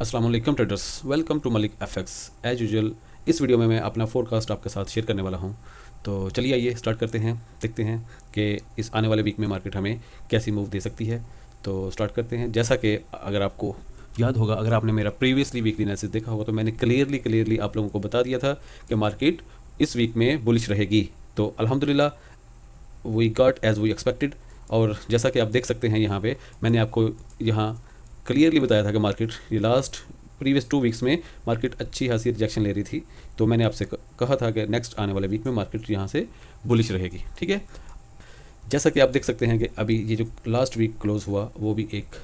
अस्सलाम वालेकुम traders, welcome to Malik FX. As usual इस वीडियो में मैं अपना फोरकास्ट आपके साथ शेयर करने वाला हूं। तो चलिए आइए स्टार्ट करते हैं, देखते हैं कि इस आने वाले वीक में मार्केट हमें कैसी मूव दे सकती है। तो स्टार्ट करते हैं। जैसा कि अगर आपको याद होगा, अगर आपने मेरा प्रीवियसली वीकली एनालिसिस देखा होगा, तो मैंने क्लियरली आप लोगों को बता दिया था कि मार्केट इस वीक में बुलिश रहेगी। तो अल्हम्दुलिल्लाह we got as we expected. और जैसा कि आप देख सकते हैं यहाँ पे मैंने आपको यहाँ क्लियरली बताया था कि मार्केट ये लास्ट प्रीवियस 2 वीक्स में मार्केट अच्छी खासी रिजेक्शन ले रही थी। तो मैंने आपसे कहा था कि नेक्स्ट आने वाले वीक में मार्केट यहाँ से बुलिश रहेगी। ठीक है, जैसा कि आप देख सकते हैं कि अभी ये जो लास्ट वीक क्लोज़ हुआ वो भी एक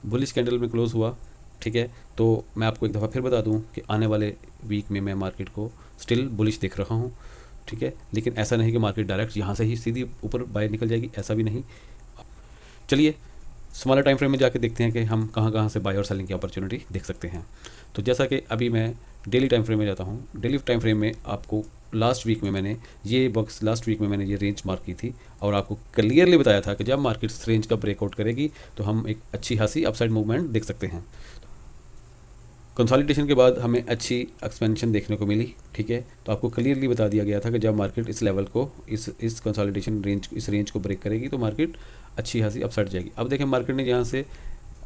बुलिश कैंडल में क्लोज़ हुआ। ठीक है, तो मैं आपको एक दफ़ा फिर बता दूं कि आने वाले वीक में मैं मार्केट को स्टिल बुलिश देख रहा हूं। ठीक है, लेकिन ऐसा नहीं कि मार्केट डायरेक्ट यहाँ से ही सीधी ऊपर बाहर निकल जाएगी, ऐसा भी नहीं। चलिए स्मॉलर टाइम फ्रेम में जाके देखते हैं कि हम कहाँ कहाँ से बाय और सेलिंग की अपॉर्चुनिटी देख सकते हैं। तो जैसा कि अभी मैं डेली टाइम फ्रेम में जाता हूँ, डेली टाइम फ्रेम में आपको लास्ट वीक में मैंने ये रेंज मार्क की थी और आपको क्लियरली बताया था कि जब मार्केट इस रेंज का ब्रेकआउट करेगी तो हम एक अच्छी खासी अपसाइड मूवमेंट देख सकते हैं। कंसोलिडेशन के बाद हमें अच्छी एक्सपेंशन देखने को मिली। ठीक है, तो आपको क्लियरली बता दिया गया था कि जब मार्केट इस लेवल को इस कंसोलिडेशन रेंज इस रेंज को ब्रेक करेगी तो मार्केट अच्छी खासी अपसाइड जाएगी। अब देखें मार्केट ने यहाँ से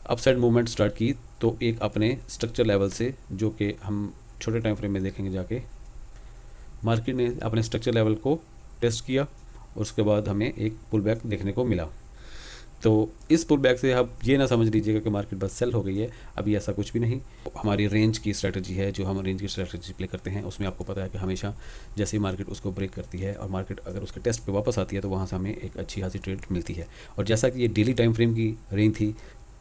अपसाइड मूवमेंट स्टार्ट की तो एक अपने स्ट्रक्चर लेवल से, जो कि हम छोटे टाइम फ्रेम में देखेंगे जाके, मार्केट ने अपने स्ट्रक्चर लेवल को टेस्ट किया और उसके बाद हमें एक पुल बैक देखने को मिला। तो इस पुल बैक से आप ये ना समझ लीजिएगा कि मार्केट बस सेल हो गई है, अभी ऐसा कुछ भी नहीं। हमारी रेंज की स्ट्रैटेजी है, जो हम रेंज की स्ट्रैटेजी प्ले करते हैं, उसमें आपको पता है कि हमेशा जैसे ही मार्केट उसको ब्रेक करती है और मार्केट अगर उसके टेस्ट पे वापस आती है तो वहाँ से हमें एक अच्छी खासी ट्रेड मिलती है। और जैसा कि ये डेली टाइम फ्रेम की रेंज थी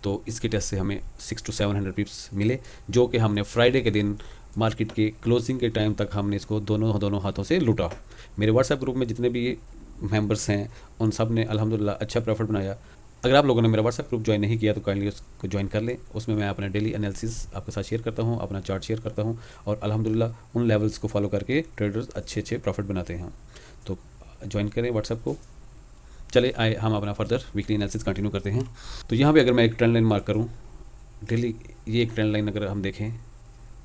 तो इसके टेस्ट से हमें 600 to 700 पिप्स मिले, जो कि हमने फ्राइडे के दिन मार्केट के क्लोजिंग के टाइम तक हमने इसको दोनों हाथों से लूटा। मेरे व्हाट्सएप ग्रुप में जितने भी मेंबर्स हैं उन सब ने अल्हम्दुलिल्लाह अच्छा प्रॉफिट बनाया। अगर आप लोगों ने मेरा व्हाट्सएप ग्रुप ज्वाइन नहीं किया तो काइंडली उसको ज्वाइन कर लें। उसमें मैं अपना डेली एनालिसिस आपके साथ शेयर करता हूँ, अपना चार्ट शेयर करता हूँ और अल्हम्दुलिल्लाह उन लेवल्स को फॉलो करके ट्रेडर्स अच्छे प्रॉफिट बनाते हैं। तो ज्वाइन करें व्हाट्सएप को। चले आए हम अपना फर्दर वीकली एनालिसिस कंटिन्यू करते हैं। तो यहाँ पे अगर मैं एक ट्रेंड लाइन मार्क करूँ डेली, ये एक ट्रेंड लाइन अगर हम देखें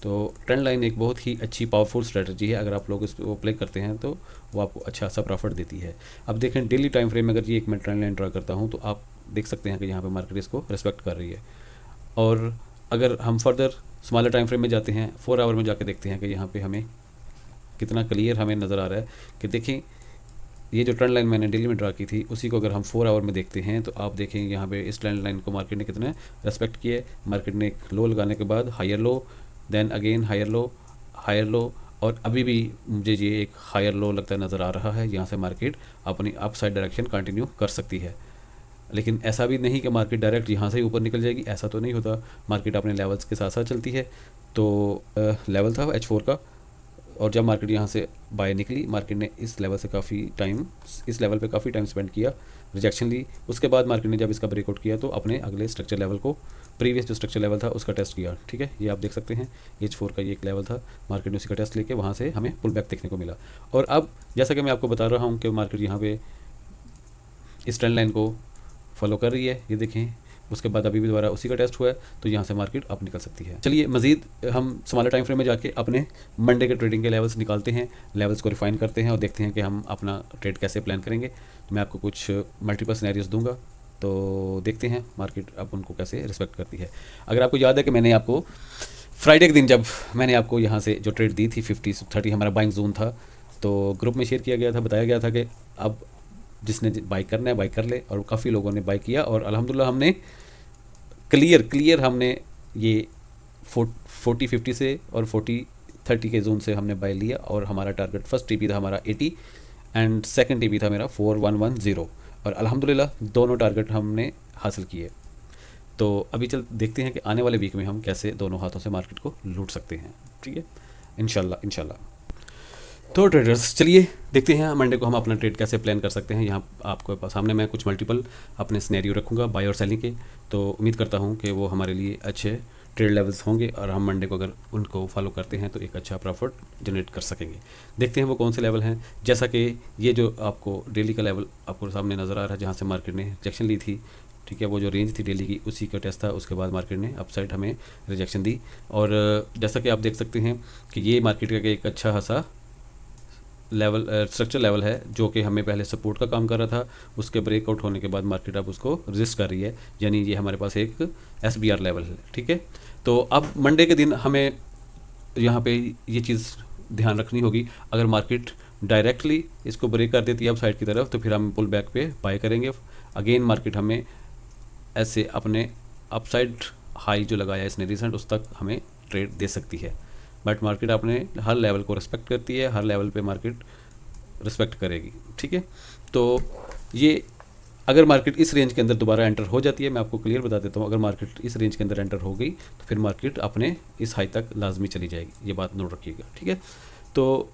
तो ट्रेंड लाइन एक बहुत ही अच्छी पावरफुल स्ट्रेटजी है। अगर आप लोग इसको प्ले करते हैं तो वो आपको अच्छा सा प्रॉफिट देती है। अब देखें डेली टाइम फ्रेम में अगर ये एक मैं ट्रेंड लाइन ड्रा करता हूँ तो आप देख सकते हैं कि यहाँ पे मार्केट इसको रिस्पेक्ट कर रही है। और अगर हम फर्दर स्मॉलर टाइम फ्रेम में जाते हैं, 4 आवर में जाके देखते हैं कि यहाँ पे हमें कितना क्लियर हमें नज़र आ रहा है कि देखें ये जो ट्रेंड लाइन मैंने डेली में ड्रा की थी उसी को अगर हम 4 आवर में देखते हैं तो आप देखें यहाँ पे इस ट्रेंड लाइन को मार्केट ने कितना रेस्पेक्ट किया है। मार्केट ने एक लो लगाने के बाद higher low, then again higher low और अभी भी मुझे ये एक हायर लो लगता नज़र आ रहा है। यहाँ से मार्केट अपनी अप साइड डायरेक्शन कंटिन्यू कर सकती है, लेकिन ऐसा भी नहीं कि मार्केट डायरेक्ट यहाँ से ही ऊपर निकल जाएगी, ऐसा तो नहीं होता। मार्केट अपने लेवल्स के साथ साथ चलती है। तो लेवल था H4 का और जब मार्केट यहाँ से बाय निकली, मार्केट ने इस लेवल पे काफ़ी टाइम स्पेंड किया, रिजेक्शन ली। उसके बाद मार्केट ने जब इसका ब्रेकआउट किया तो अपने अगले स्ट्रक्चर लेवल को, प्रीवियस जो स्ट्रक्चर लेवल था उसका टेस्ट किया। ठीक है, ये आप देख सकते हैं H4 का ये एक लेवल था, मार्केट ने उसी का टेस्ट लेके वहाँ से हमें पुल बैक देखने को मिला। और अब जैसा कि मैं आपको बता रहा हूँ कि मार्केट यहाँ पे इस ट्रेंड लाइन को फॉलो कर रही है, ये देखें। उसके बाद अभी भी दोबारा उसी का टेस्ट हुआ है तो यहाँ से मार्केट अप निकल सकती है। चलिए मज़ीद हम स्मॉलर टाइम फ्रेम में जाके अपने मंडे के ट्रेडिंग के लेवल्स निकालते हैं, लेवल्स को रिफाइन करते हैं और देखते हैं कि हम अपना ट्रेड कैसे प्लान करेंगे। तो मैं आपको कुछ मल्टीपल सिनेरियोस दूंगा, तो देखते हैं मार्केट अब उनको कैसे रिस्पेक्ट करती है। अगर आपको याद है कि मैंने आपको फ्राइडे के दिन जब मैंने आपको यहाँ से जो ट्रेड दी थी 50-30 हमारा बाइंग जोन था, तो ग्रुप में शेयर किया गया था, बताया गया था कि अब जिसने बाई करना है बाई कर ले। और काफ़ी लोगों ने बाई किया और अल्हम्दुलिल्लाह हमने क्लियर हमने ये 40-50 से और 40-30 के जोन से हमने बाय लिया। और हमारा टारगेट फर्स्ट टीपी था हमारा 80 एंड सेकंड टीपी था मेरा 4110 और अल्हम्दुलिल्लाह दोनों टारगेट हमने हासिल किए। तो अभी चल देखते हैं कि आने वाले वीक में हम कैसे दोनों हाथों से मार्केट को लूट सकते हैं। ठीक है, इंशाल्लाह। तो ट्रेडर्स चलिए देखते हैं मंडे को हम अपना ट्रेड कैसे प्लान कर सकते हैं। यहाँ आपको सामने मैं कुछ मल्टीपल अपने सिनेरियो रखूँगा बाय और सेलिंग के, तो उम्मीद करता हूँ कि वो हमारे लिए अच्छे ट्रेड लेवल्स होंगे और हम मंडे को अगर उनको फॉलो करते हैं तो एक अच्छा प्रॉफिट जनरेट कर सकेंगे। देखते हैं वो कौन से लेवल हैं। जैसा कि ये जो आपको डेली का लेवल आपको सामने नज़र आ रहा है जहाँ से मार्केट ने रिजेक्शन ली थी, ठीक है। वो जो रेंज थी डेली की उसी का टेस्ट था, उसके बाद मार्केट ने अपसाइड हमें रिजेक्शन दी। और जैसा कि आप देख सकते हैं कि ये मार्केट का एक अच्छा खासा लेवल स्ट्रक्चर लेवल है जो कि हमें पहले सपोर्ट का काम कर रहा था, उसके ब्रेकआउट होने के बाद मार्केट अब उसको रेजिस्ट कर रही है, यानी ये हमारे पास एक SBR लेवल है, ठीक है। तो अब मंडे के दिन हमें यहाँ पे ये चीज़ ध्यान रखनी होगी, अगर मार्केट डायरेक्टली इसको ब्रेक कर देती है अपसाइड की तरफ तो फिर हम पुल बैक पे बाय करेंगे। अगेन मार्केट हमें ऐसे अपने अपसाइड हाई जो लगाया है इसने रिसेंट उस तक हमें ट्रेड दे सकती है, बट मार्केट अपने हर लेवल को रिस्पेक्ट करती है, हर लेवल पे मार्केट रिस्पेक्ट करेगी, ठीक है। तो ये अगर मार्केट इस रेंज के अंदर दोबारा एंटर हो जाती है, मैं आपको क्लियर बता देता हूँ, अगर मार्केट इस रेंज के अंदर एंटर हो गई तो फिर मार्केट अपने इस हाई तक लाजमी चली जाएगी, ये बात नोट रखिएगा, ठीक है। तो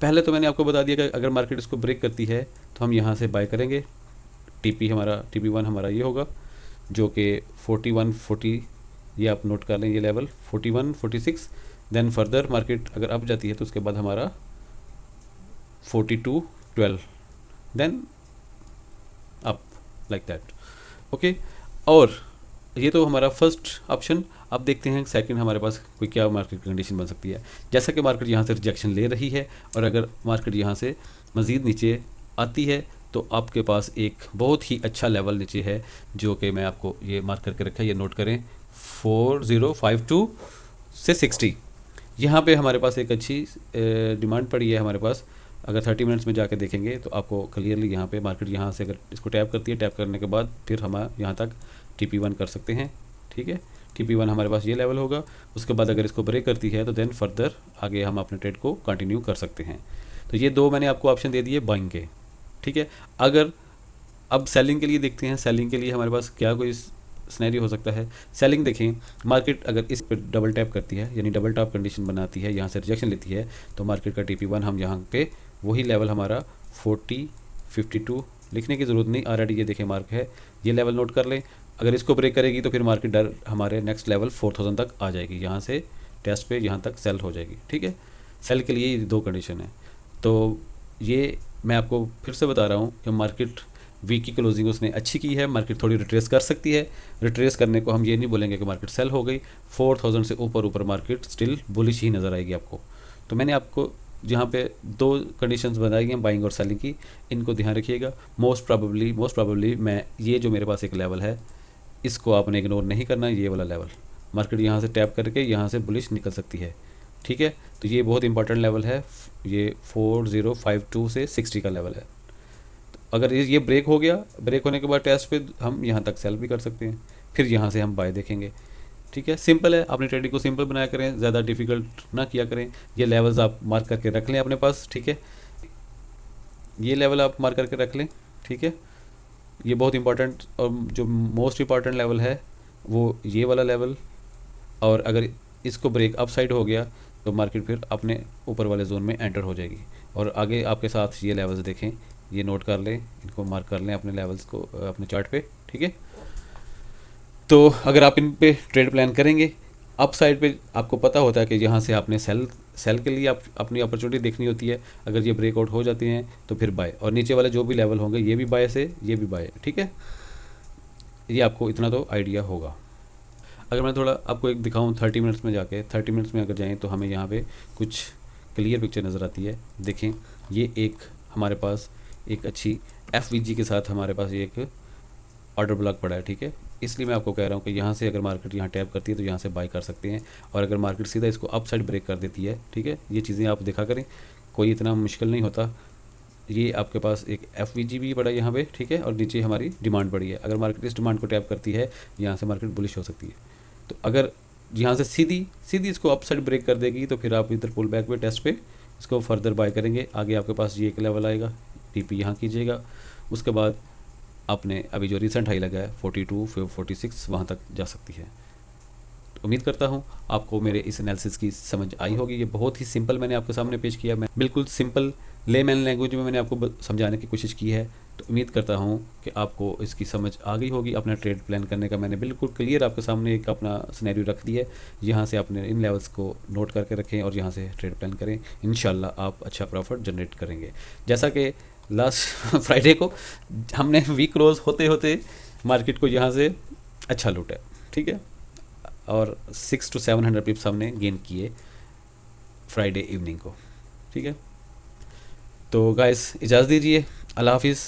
पहले तो मैंने आपको बता दिया कि अगर मार्केट इसको ब्रेक करती है तो हम यहाँ से बाय करेंगे। TP1 हमारा ये होगा जो कि 4140, ये आप नोट कर लें, ये लेवल 4146। देन फर्दर मार्केट अगर अप जाती है तो उसके बाद हमारा 4212, then up like that, okay. और ये तो हमारा फर्स्ट ऑप्शन। अब देखते हैं सेकंड हमारे पास कोई क्या मार्केट कंडीशन बन सकती है। जैसा कि मार्केट यहाँ से रिजेक्शन ले रही है और अगर मार्केट यहाँ से मज़ीद नीचे आती है तो आपके पास एक बहुत ही अच्छा लेवल नीचे है जो कि मैं आपको ये मार्क करके रखा है, ये नोट करें, 4052 से 60। यहाँ पे हमारे पास एक अच्छी डिमांड पड़ी है हमारे पास। अगर 30 मिनट्स में जाके देखेंगे तो आपको क्लियरली यहाँ पे मार्केट यहाँ से अगर इसको टैप करती है, टैप करने के बाद फिर हम यहाँ तक TP1 कर सकते हैं, ठीक है। TP1 हमारे पास ये लेवल होगा, उसके बाद अगर इसको ब्रेक करती है तो देन फर्दर आगे हम अपने ट्रेड को कंटिन्यू कर सकते हैं। तो ये दो मैंने आपको ऑप्शन दे दिए बाइंग के, ठीक है। अगर अब सेलिंग के लिए देखते हैं, सेलिंग के लिए हमारे पास क्या कोई स्नैरियो हो सकता है। सेलिंग देखें, मार्केट अगर इस पर डबल टैप करती है यानी डबल टॉप कंडीशन बनाती है, यहाँ से रिजेक्शन लेती है तो मार्केट का TP1 हम यहाँ पे वही लेवल हमारा 4052 लिखने की ज़रूरत नहीं, ऑलरेडी ये देखें मार्क है, ये लेवल नोट कर लें। अगर इसको ब्रेक करेगी तो फिर मार्केट डर हमारे नेक्स्ट लेवल 4000 तक आ जाएगी, यहाँ से टेस्ट पे यहाँ तक सेल हो जाएगी, ठीक है। सेल के लिए ये दो कंडीशन है। तो ये मैं आपको फिर से बता रहा हूँ कि मार्केट वीक की क्लोजिंग उसने अच्छी की है, मार्केट थोड़ी रिट्रेस कर सकती है। रिट्रेस करने को हम ये नहीं बोलेंगे कि मार्केट सेल हो गई, 4000 से ऊपर मार्केट स्टिल बुलिश ही नज़र आएगी आपको। तो मैंने आपको जहाँ पे दो कंडीशंस बताई हैं बाइंग और सेलिंग की, इनको ध्यान रखिएगा। मोस्ट प्रॉबेबली मैं ये जो मेरे पास एक लेवल है इसको आपने इग्नोर नहीं करना, ये वाला लेवल मार्केट यहाँ से टैप करके यहाँ से बुलिश निकल सकती है, ठीक है। तो ये बहुत इंपॉर्टेंट लेवल है, ये 4052 से 60 का लेवल है। तो अगर ये ब्रेक हो गया, ब्रेक होने के बाद टेस्ट पे हम यहाँ तक सेल भी कर सकते हैं, फिर यहाँ से हम बाय देखेंगे, ठीक है। सिंपल है, अपनी ट्रेडिंग को सिंपल बनाया करें, ज़्यादा डिफिकल्ट ना किया करें। ये लेवल्स आप मार्क करके रख लें अपने पास, ठीक है। ये लेवल आप मार्क करके रख लें, ठीक है। ये बहुत इंपॉर्टेंट और जो मोस्ट इंपॉर्टेंट लेवल है वो ये वाला लेवल, और अगर इसको ब्रेक अप साइड हो गया तो मार्केट फिर अपने ऊपर वाले जोन में एंटर हो जाएगी। और आगे आपके साथ ये लेवल्स देखें, ये नोट कर लें, इनको मार्क कर लें अपने लेवल्स को अपने चार्ट पे, ठीक है। तो अगर आप इन पे ट्रेड प्लान करेंगे, अप साइड पे आपको पता होता है कि यहाँ से आपने सेल के लिए आप अपनी अपॉर्चुनिटी देखनी होती है। अगर ये ब्रेकआउट हो जाते हैं तो फिर बाय, और नीचे वाले जो भी लेवल होंगे ये भी बाय से, ये भी बाय, ठीक है। ये आपको इतना तो आइडिया होगा। अगर मैं थोड़ा आपको एक दिखाऊं 30 मिनट्स में जाके, 30 मिनट्स में अगर जाएं तो हमें यहाँ पे कुछ क्लियर पिक्चर नज़र आती है। देखें, ये एक हमारे पास एक अच्छी FVG के साथ हमारे पास ये एक ऑर्डर ब्लॉक पड़ा है, ठीक है। इसलिए मैं आपको कह रहा हूँ कि यहाँ से अगर मार्केट यहाँ टैप करती है तो यहाँ से बाय कर सकते हैं, और अगर मार्केट सीधा इसको अप साइड ब्रेक कर देती है, ठीक है, ये चीज़ें आप देखा करें, कोई इतना मुश्किल नहीं होता। ये आपके पास एक FVG भी पड़ा है यहाँ पे, ठीक है, और नीचे हमारी डिमांड पड़ी है। अगर मार्केट इस डिमांड को टैप करती है यहाँ से मार्केट बुलिश हो सकती है। तो अगर यहाँ से सीधी इसको अप साइड ब्रेक कर देगी तो फिर आप इधर पुल बैक पे टेस्ट पे इसको फर्दर बाय करेंगे। आगे आपके पास ये एक लेवल आएगा, TP यहाँ कीजिएगा, उसके बाद आपने अभी जो रिसेंट हाई लगा है 42 फिर 46 वहाँ तक जा सकती है। तो उम्मीद करता हूँ आपको मेरे इस एनालिसिस की समझ आई होगी। ये बहुत ही सिंपल मैंने आपके सामने पेश किया, मैं बिल्कुल सिंपल लेमैन लैंग्वेज में मैंने आपको समझाने की कोशिश की है। तो उम्मीद करता हूँ कि आपको इसकी समझ आ गई होगी। अपना ट्रेड प्लान करने का मैंने बिल्कुल क्लियर आपके सामने एक अपना सिनेरियो रख दिया है। यहाँ से आपने इन लेवल्स को नोट करके रखें और यहाँ से ट्रेड प्लान करें, इंशाल्लाह आप अच्छा प्रॉफिट जनरेट करेंगे। जैसा कि लास्ट फ्राइडे को हमने वीक क्लोज होते होते मार्केट को यहाँ से अच्छा लूटा, ठीक है। और 600 to 700 पिप्स हमने गेन किए फ्राइडे इवनिंग को, ठीक है। तो गाइस इजाज़त दीजिए, अल्लाह हाफिज़।